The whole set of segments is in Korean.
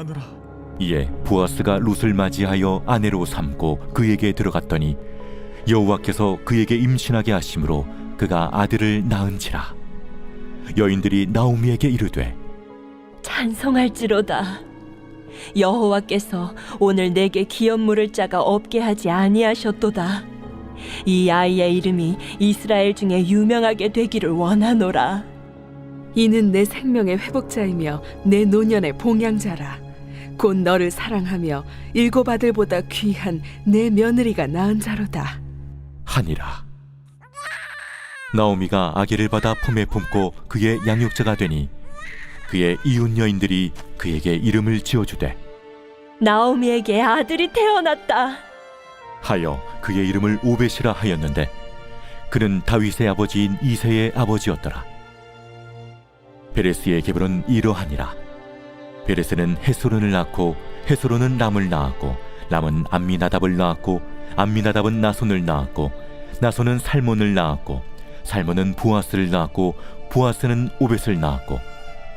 원하노라. 이에 보아스가 룻을 맞이하여 아내로 삼고 그에게 들어갔더니 여호와께서 그에게 임신하게 하심으로 그가 아들을 낳은지라. 여인들이 나오미에게 이르되 찬송할지로다. 여호와께서 오늘 내게 기업 물을 자가 없게 하지 아니하셨도다. 이 아이의 이름이 이스라엘 중에 유명하게 되기를 원하노라. 이는 내 생명의 회복자이며 내 노년의 봉양자라. 곧 너를 사랑하며 일곱 아들보다 귀한 내 며느리가 낳은 자로다 하니라. 나오미가 아기를 받아 품에 품고 그의 양육자가 되니 그의 이웃 여인들이 그에게 이름을 지어주되 나오미에게 아들이 태어났다 하여 그의 이름을 오벳이라 하였는데 그는 다윗의 아버지인 이새의 아버지였더라. 베레스의 계보는 이러하니라. 베레스는 헤스론을 낳고 헤스론은 람을 낳았고 람은 암미나답을 낳았고 암미나답은 나손을 낳았고 나손은 살몬을 낳았고 살몬은 보아스를 낳았고 보아스는 오벳을 낳았고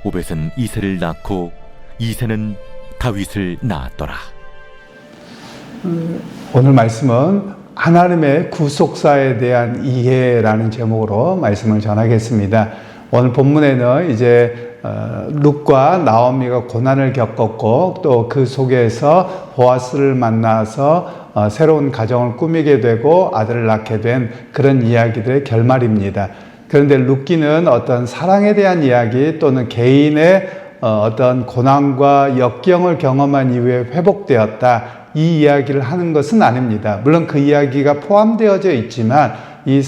오벳은 이새를 낳고 이새는 다윗을 낳았더라. 오늘 말씀은 하나님의 구속사에 대한 이해라는 제목으로 말씀을 전하겠습니다. 오늘 본문에는 이제 룻과 나오미가 고난을 겪었고 또 그 속에서 보아스를 만나서 새로운 가정을 꾸미게 되고 아들을 낳게 된 그런 이야기들의 결말입니다. 그런데 룻기는 어떤 사랑에 대한 이야기 또는 개인의 어떤 고난과 역경을 경험한 이후에 회복되었다, 이 이야기를 하는 것은 아닙니다. 물론 그 이야기가 포함되어져 있지만 이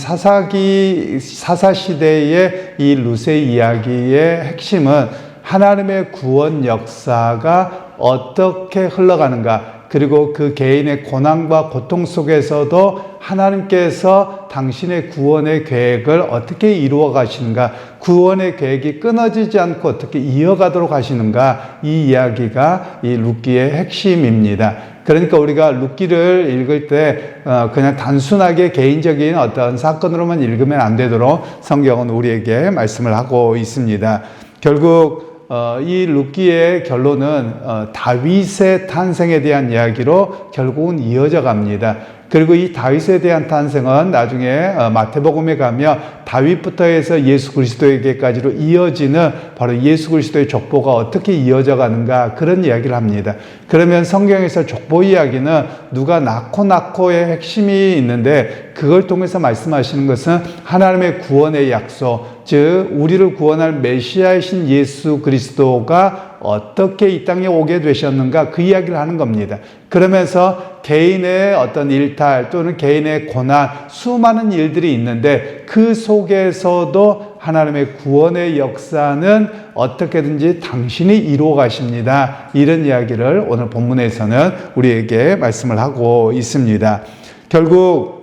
사사시대의 이 룻의 이야기의 핵심은 하나님의 구원 역사가 어떻게 흘러가는가, 그리고 그 개인의 고난과 고통 속에서도 하나님께서 당신의 구원의 계획을 어떻게 이루어 가시는가, 구원의 계획이 끊어지지 않고 어떻게 이어가도록 하시는가, 이 이야기가 이 룻기의 핵심입니다. 그러니까 우리가 룻기를 읽을 때 그냥 단순하게 개인적인 어떤 사건으로만 읽으면 안 되도록 성경은 우리에게 말씀을 하고 있습니다. 결국 이 룻기의 결론은 다윗의 탄생에 대한 이야기로 결국은 이어져 갑니다. 그리고 이 다윗에 대한 탄생은 나중에 마태복음에 가면 다윗부터 해서 예수 그리스도에게까지로 이어지는 바로 예수 그리스도의 족보가 어떻게 이어져 가는가, 그런 이야기를 합니다. 그러면 성경에서 족보 이야기는 누가 낳고의 핵심이 있는데 그걸 통해서 말씀하시는 것은 하나님의 구원의 약속, 즉 우리를 구원할 메시아이신 예수 그리스도가 어떻게 이 땅에 오게 되셨는가, 그 이야기를 하는 겁니다. 그러면서 개인의 어떤 일탈 또는 개인의 고난, 수많은 일들이 있는데 그 속에서도 하나님의 구원의 역사는 어떻게든지 당신이 이루어 가십니다. 이런 이야기를 오늘 본문에서는 우리에게 말씀을 하고 있습니다. 결국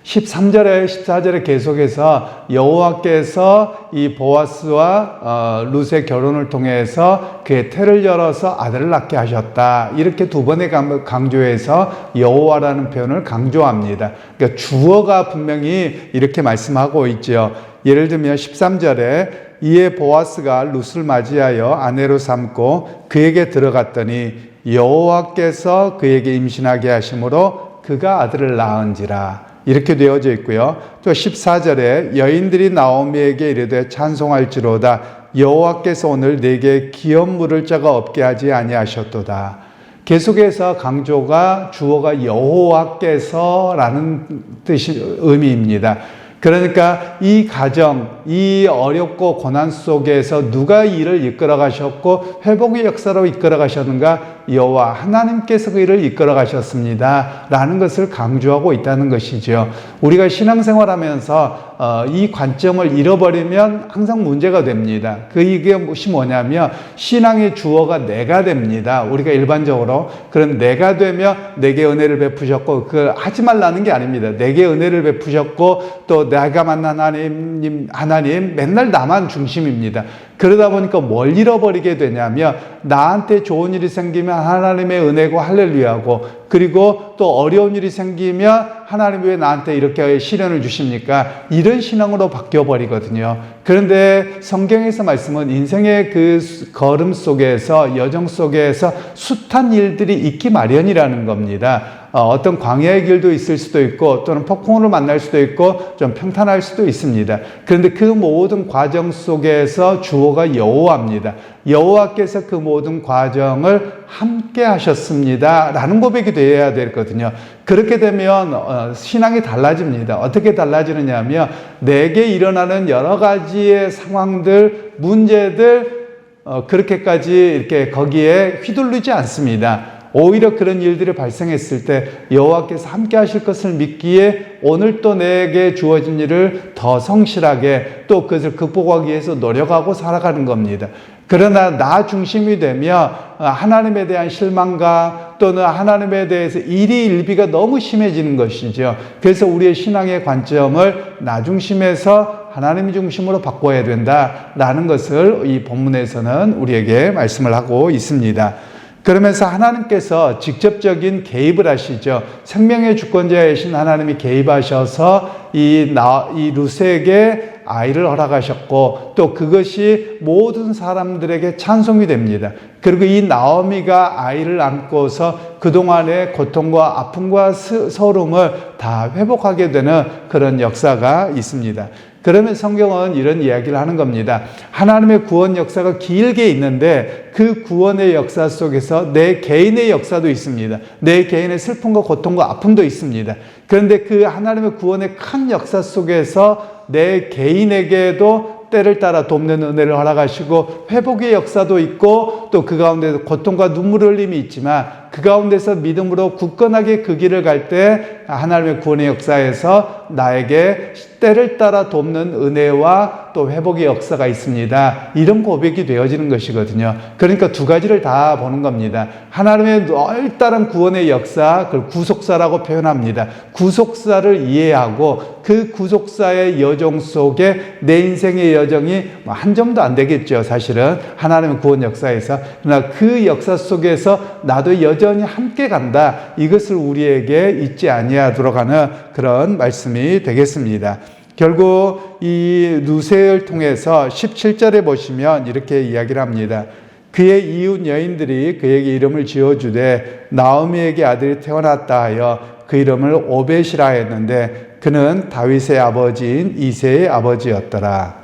13절에 14절에 계속해서 여호와께서 이 보아스와 룻의 결혼을 통해서 그의 태를 열어서 아들을 낳게 하셨다, 이렇게 두 번에 강조해서 여호와라는 표현을 강조합니다. 그러니까 주어가 분명히 이렇게 말씀하고 있죠. 예를 들면 13절에 이에 보아스가 룻을 맞이하여 아내로 삼고 그에게 들어갔더니 여호와께서 그에게 임신하게 하심으로 그가 아들을 낳은지라, 이렇게 되어져 있고요. 또 14절에 여인들이 나오미에게 이르되 찬송할지로다, 여호와께서 오늘 내게 기업 물을 자가 없게 하지 아니하셨도다. 계속해서 강조가 주어가 여호와께서라는 의미입니다. 그러니까 이 가정, 이 어렵고 고난 속에서 누가 이를 이끌어 가셨고 회복의 역사로 이끌어 가셨는가? 여호와 하나님께서 그 일을 이끌어 가셨습니다 라는 것을 강조하고 있다는 것이죠. 우리가 신앙생활하면서 이 관점을 잃어버리면 항상 문제가 됩니다. 이게 뭐냐면 신앙의 주어가 내가 됩니다. 우리가 일반적으로 그런 내가 되면 내게 은혜를 베푸셨고, 그걸 하지 말라는 게 아닙니다. 내게 은혜를 베푸셨고 또 내가 만난 하나님 맨날 나만 중심입니다. 그러다 보니까 뭘 잃어버리게 되냐면 나한테 좋은 일이 생기면 하나님의 은혜고 할렐루야고, 그리고 또 어려운 일이 생기면 하나님 왜 나한테 이렇게 시련을 주십니까? 이런 신앙으로 바뀌어버리거든요. 그런데 성경에서 말씀은 인생의 그 걸음 속에서, 여정 속에서 숱한 일들이 있기 마련이라는 겁니다. 어떤 광야의 길도 있을 수도 있고 또는 폭풍우를 만날 수도 있고 좀 평탄할 수도 있습니다. 그런데 그 모든 과정 속에서 주어가 여호와입니다. 여호와께서 그 모든 과정을 함께 하셨습니다 라는 고백이 되어야 되거든요. 그렇게 되면 신앙이 달라집니다. 어떻게 달라지느냐 하면 내게 일어나는 여러 가지의 상황들, 문제들 그렇게까지 이렇게 거기에 휘둘리지 않습니다. 오히려 그런 일들이 발생했을 때 여호와께서 함께 하실 것을 믿기에 오늘 또 내게 주어진 일을 더 성실하게 또 그것을 극복하기 위해서 노력하고 살아가는 겁니다. 그러나 나 중심이 되면 하나님에 대한 실망감 또는 하나님에 대해서 일희일비가 너무 심해지는 것이죠. 그래서 우리의 신앙의 관점을 나 중심에서 하나님 중심으로 바꿔야 된다라는 것을 이 본문에서는 우리에게 말씀을 하고 있습니다. 그러면서 하나님께서 직접적인 개입을 하시죠. 생명의 주권자이신 하나님이 개입하셔서 이 루세에게 아이를 허락하셨고 또 그것이 모든 사람들에게 찬송이 됩니다. 그리고 이 나오미가 아이를 안고서 그동안의 고통과 아픔과 서름을 다 회복하게 되는 그런 역사가 있습니다. 그러면 성경은 이런 이야기를 하는 겁니다. 하나님의 구원 역사가 길게 있는데 그 구원의 역사 속에서 내 개인의 역사도 있습니다. 내 개인의 슬픔과 고통과 아픔도 있습니다. 그런데 그 하나님의 구원의 큰 역사 속에서 내 개인에게도 때를 따라 돕는 은혜를 허락하시고 회복의 역사도 있고 또 그 가운데서 고통과 눈물 흘림이 있지만 그 가운데서 믿음으로 굳건하게 그 길을 갈 때 하나님의 구원의 역사에서 나에게 때를 따라 돕는 은혜와 또 회복의 역사가 있습니다. 이런 고백이 되어지는 것이거든요. 그러니까 두 가지를 다 보는 겁니다. 하나님의 넓다른 구원의 역사, 그걸 구속사라고 표현합니다. 구속사를 이해하고 그 구속사의 여정 속에 내 인생의 여정이 한 점도 안 되겠죠. 사실은 하나님의 구원 역사에서. 그러나 그 역사 속에서 나도 여전히 함께 간다. 이것을 우리에게 잊지 아니하도록 하는 그런 말씀이 되겠습니다. 결국 이 루세를 통해서 17절에 보시면 이렇게 이야기를 합니다. 그의 이웃 여인들이 그에게 이름을 지어주되 나오미에게 아들이 태어났다 하여 그 이름을 오벳이라 했는데 그는 다윗의 아버지인 이새의 아버지였더라.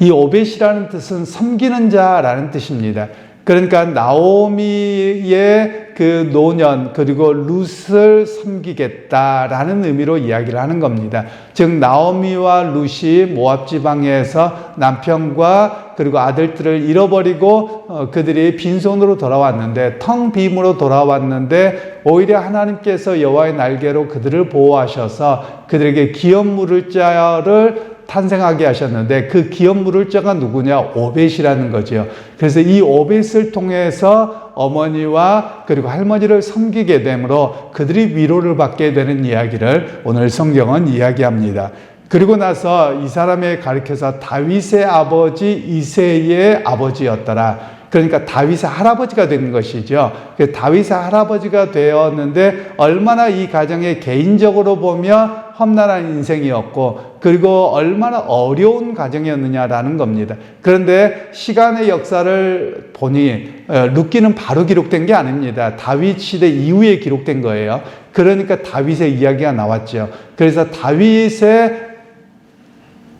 이 오벳이라는 뜻은 섬기는 자라는 뜻입니다. 그러니까 나오미의 그 노년 그리고 룻을 섬기겠다라는 의미로 이야기를 하는 겁니다. 즉 나오미와 룻이 모압 지방에서 남편과 그리고 아들들을 잃어버리고 그들이 빈손으로 돌아왔는데 텅 빔으로 돌아왔는데 오히려 하나님께서 여호와의 날개로 그들을 보호하셔서 그들에게 기업 물을 자를 탄생하게 하셨는데 그 기업 물을 자가 누구냐? 오벳이라는 거죠. 그래서 이 오벳을 통해서 어머니와 그리고 할머니를 섬기게 되므로 그들이 위로를 받게 되는 이야기를 오늘 성경은 이야기합니다. 그리고 나서 이 사람에 가리켜서 다윗의 아버지 이새의 아버지였더라. 그러니까 다윗의 할아버지가 된 것이죠. 다윗의 할아버지가 되었는데 얼마나 이 가정에 개인적으로 보면 험난한 인생이었고 그리고 얼마나 어려운 가정이었느냐라는 겁니다. 그런데 시간의 역사를 보니 룻기는 바로 기록된 게 아닙니다. 다윗 시대 이후에 기록된 거예요. 그러니까 다윗의 이야기가 나왔죠. 그래서 다윗의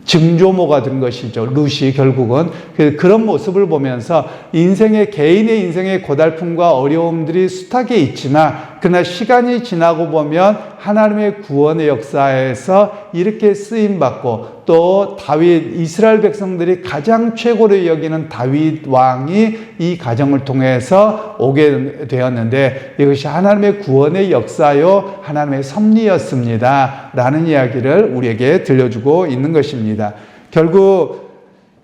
증조모가 된 것이죠. 룻이 결국은 그런 모습을 보면서 개인의 인생의 고달픔과 어려움들이 숱하게 있지만 그러나 시간이 지나고 보면 하나님의 구원의 역사에서 이렇게 쓰임받고 또 다윗 이스라엘 백성들이 가장 최고로 여기는 다윗 왕이 이 가정을 통해서 오게 되었는데 이것이 하나님의 구원의 역사요 하나님의 섭리였습니다 라는 이야기를 우리에게 들려주고 있는 것입니다. 결국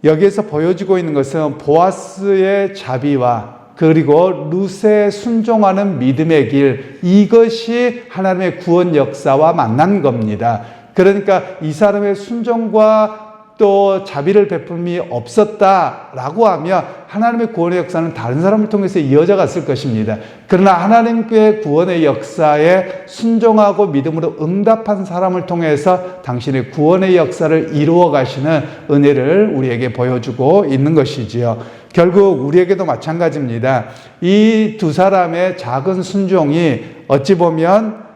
여기에서 보여지고 있는 것은 보아스의 자비와 그리고 룻에 순종하는 믿음의 길, 이것이 하나님의 구원 역사와 만난 겁니다. 그러니까 이 사람의 순종과 또 자비를 베품이 없었다라고 하면 하나님의 구원의 역사는 다른 사람을 통해서 이어져 갔을 것입니다. 그러나 하나님의 구원의 역사에 순종하고 믿음으로 응답한 사람을 통해서 당신의 구원의 역사를 이루어 가시는 은혜를 우리에게 보여주고 있는 것이지요. 결국 우리에게도 마찬가지입니다. 이 두 사람의 작은 순종이 어찌 보면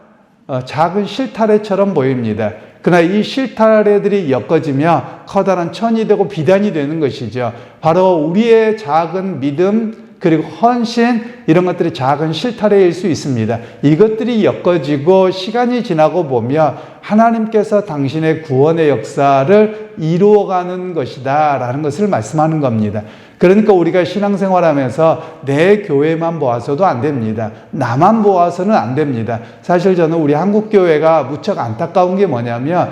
작은 실타래처럼 보입니다. 그러나 이 실타래들이 엮어지며 커다란 천이 되고 비단이 되는 것이죠. 바로 우리의 작은 믿음 그리고 헌신 이런 것들이 작은 실타래일 수 있습니다. 이것들이 엮어지고 시간이 지나고 보면 하나님께서 당신의 구원의 역사를 이루어가는 것이다 라는 것을 말씀하는 겁니다. 그러니까 우리가 신앙생활하면서 내 교회만 보아서도 안 됩니다. 나만 보아서는 안 됩니다. 사실 저는 우리 한국교회가 무척 안타까운 게 뭐냐면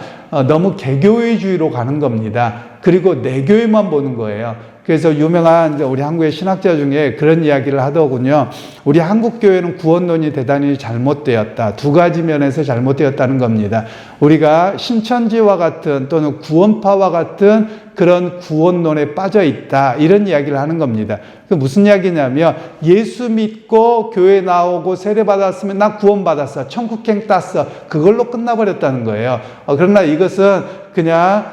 너무 개교회주의로 가는 겁니다. 그리고 내 교회만 보는 거예요. 그래서 유명한 우리 한국의 신학자 중에 그런 이야기를 하더군요. 우리 한국교회는 구원론이 대단히 잘못되었다. 두 가지 면에서 잘못되었다는 겁니다. 우리가 신천지와 같은 또는 구원파와 같은 그런 구원론에 빠져 있다. 이런 이야기를 하는 겁니다. 그 무슨 이야기냐면 예수 믿고 교회 나오고 세례 받았으면 나 구원 받았어. 천국행 땄어. 그걸로 끝나버렸다는 거예요. 그러나 이것은 그냥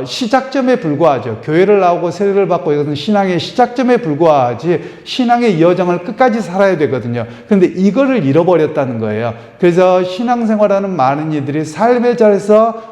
시작점에 불과하죠. 교회를 나오고 세례를 받고 이것은 신앙의 시작점에 불과하지 신앙의 여정을 끝까지 살아야 되거든요. 그런데 이거를 잃어버렸다는 거예요. 그래서 신앙생활하는 많은 이들이 삶의 자리에서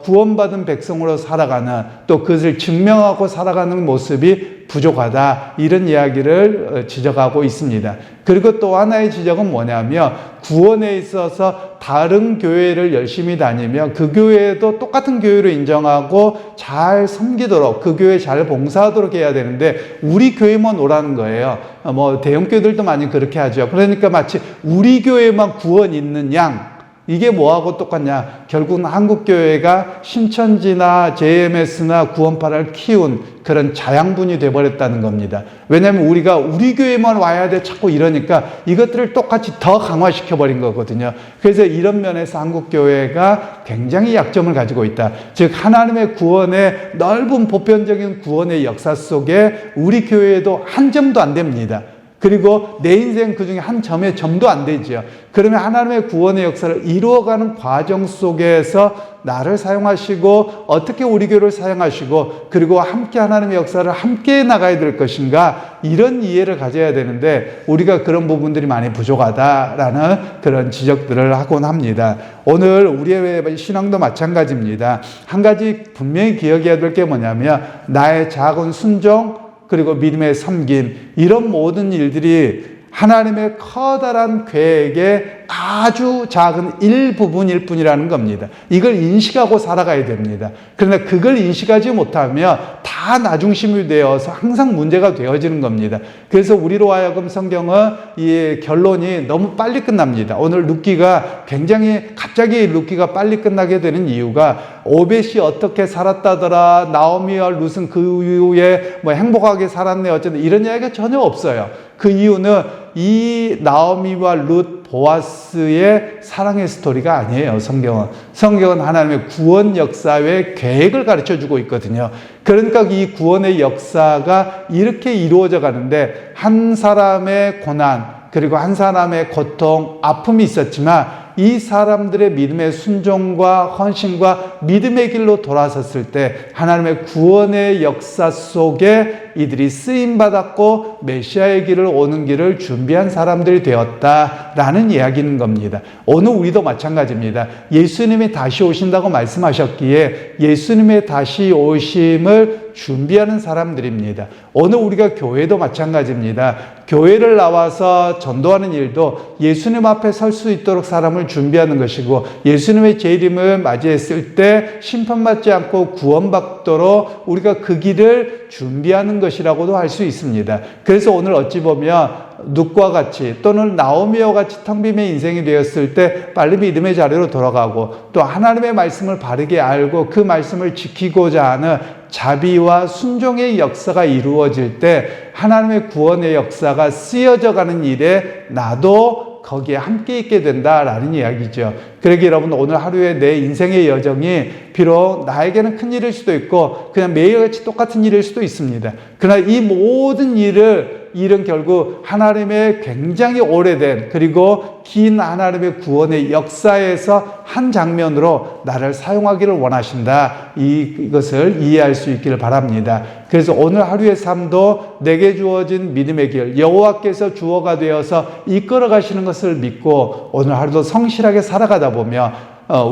구원받은 백성으로 살아가는 또 그것을 증명하고 살아가는 모습이 부족하다 이런 이야기를 지적하고 있습니다. 그리고 또 하나의 지적은 뭐냐면 구원에 있어서 다른 교회를 열심히 다니며 그 교회도 똑같은 교회로 인정하고 잘 섬기도록 그 교회 잘 봉사하도록 해야 되는데 우리 교회만 오라는 거예요. 뭐 대형 교회들도 많이 그렇게 하죠. 그러니까 마치 우리 교회만 구원 있는 양 이게 뭐하고 똑같냐? 결국은 한국교회가 신천지나 JMS나 구원파를 키운 그런 자양분이 돼버렸다는 겁니다. 왜냐하면 우리가 우리 교회만 와야 돼 자꾸 이러니까 이것들을 똑같이 더 강화시켜버린 거거든요. 그래서 이런 면에서 한국교회가 굉장히 약점을 가지고 있다. 즉 하나님의 구원의 넓은 보편적인 구원의 역사 속에 우리 교회에도 한 점도 안 됩니다. 그리고 내 인생 그 중에 한 점의 점도 안 되죠. 그러면 하나님의 구원의 역사를 이루어가는 과정 속에서 나를 사용하시고 어떻게 우리 교회를 사용하시고 그리고 함께 하나님의 역사를 함께 나가야 될 것인가 이런 이해를 가져야 되는데 우리가 그런 부분들이 많이 부족하다라는 그런 지적들을 하곤 합니다. 오늘 우리의 신앙도 마찬가지입니다. 한 가지 분명히 기억해야 될 게 뭐냐면 나의 작은 순종 그리고 믿음의 섬김 이런 모든 일들이 하나님의 커다란 계획의 아주 작은 일부분일 뿐이라는 겁니다. 이걸 인식하고 살아가야 됩니다. 그러나 그걸 인식하지 못하면 다 나중심이 되어서 항상 문제가 되어지는 겁니다. 그래서 우리로 하여금 성경은 이 결론이 너무 빨리 끝납니다. 오늘 룻기가 굉장히 갑자기 룻기가 빨리 끝나게 되는 이유가 오벳이 어떻게 살았다더라 나오미와 룻은 그 이후에 뭐 행복하게 살았네 어쨌든 이런 이야기가 전혀 없어요. 그 이유는 이 나오미와 룻 보아스의 사랑의 스토리가 아니에요. 성경은 하나님의 구원 역사의 계획을 가르쳐주고 있거든요. 그러니까 이 구원의 역사가 이렇게 이루어져 가는데 한 사람의 고난 그리고 한 사람의 고통 아픔이 있었지만 이 사람들의 믿음의 순종과 헌신과 믿음의 길로 돌아섰을 때 하나님의 구원의 역사 속에 이들이 쓰임받았고 메시아의 길을 오는 길을 준비한 사람들이 되었다라는 이야기인 겁니다. 오늘 우리도 마찬가지입니다. 예수님이 다시 오신다고 말씀하셨기에 예수님의 다시 오심을 준비하는 사람들입니다. 오늘 우리가 교회도 마찬가지입니다. 교회를 나와서 전도하는 일도 예수님 앞에 설 수 있도록 사람을 준비하는 것이고 예수님의 재림을 맞이했을 때 심판받지 않고 구원받도록 우리가 그 길을 준비하는 것이라고도 할 수 있습니다. 그래서 오늘 어찌 보면 룻과 같이 또는 나오미와 같이 텅 빈의 인생이 되었을 때 빨리 믿음의 자리로 돌아가고 또 하나님의 말씀을 바르게 알고 그 말씀을 지키고자 하는 자비와 순종의 역사가 이루어질 때 하나님의 구원의 역사가 쓰여져 가는 일에 나도 거기에 함께 있게 된다라는 이야기죠. 그러기 여러분 오늘 하루의 내 인생의 여정이 비록 나에게는 큰 일일 수도 있고 그냥 매일같이 똑같은 일일 수도 있습니다. 그러나 이 모든 일은 결국 하나님의 굉장히 오래된 그리고 긴 하나님의 구원의 역사에서 한 장면으로 나를 사용하기를 원하신다. 이것을 이해할 수 있기를 바랍니다. 그래서 오늘 하루의 삶도 내게 주어진 믿음의 길, 여호와께서 주어가 되어서 이끌어 가시는 것을 믿고 오늘 하루도 성실하게 살아가다 보면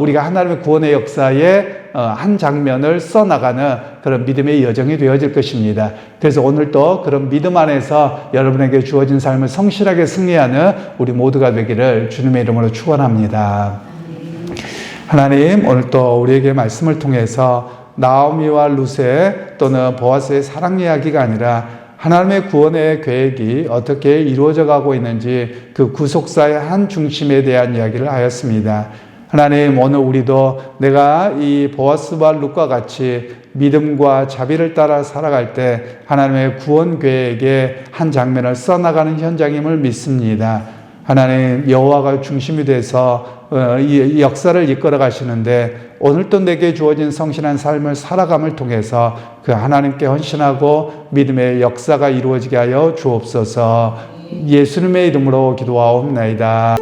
우리가 하나님의 구원의 역사에 한 장면을 써나가는 그런 믿음의 여정이 되어질 것입니다. 그래서 오늘도 그런 믿음 안에서 여러분에게 주어진 삶을 성실하게 승리하는 우리 모두가 되기를 주님의 이름으로 축원합니다. 하나님, 오늘 또 우리에게 말씀을 통해서 나오미와 루세 또는 보아스의 사랑 이야기가 아니라 하나님의 구원의 계획이 어떻게 이루어져 가고 있는지 그 구속사의 한 중심에 대한 이야기를 하였습니다. 하나님, 오늘 우리도 내가 이 보아스와 룻과 같이 믿음과 자비를 따라 살아갈 때 하나님의 구원 계획의 한 장면을 써나가는 현장임을 믿습니다. 하나님, 여호와가 중심이 돼서 이 역사를 이끌어 가시는데 오늘도 내게 주어진 성실한 삶을 살아감을 통해서 그 하나님께 헌신하고 믿음의 역사가 이루어지게 하여 주옵소서. 예수님의 이름으로 기도하옵나이다.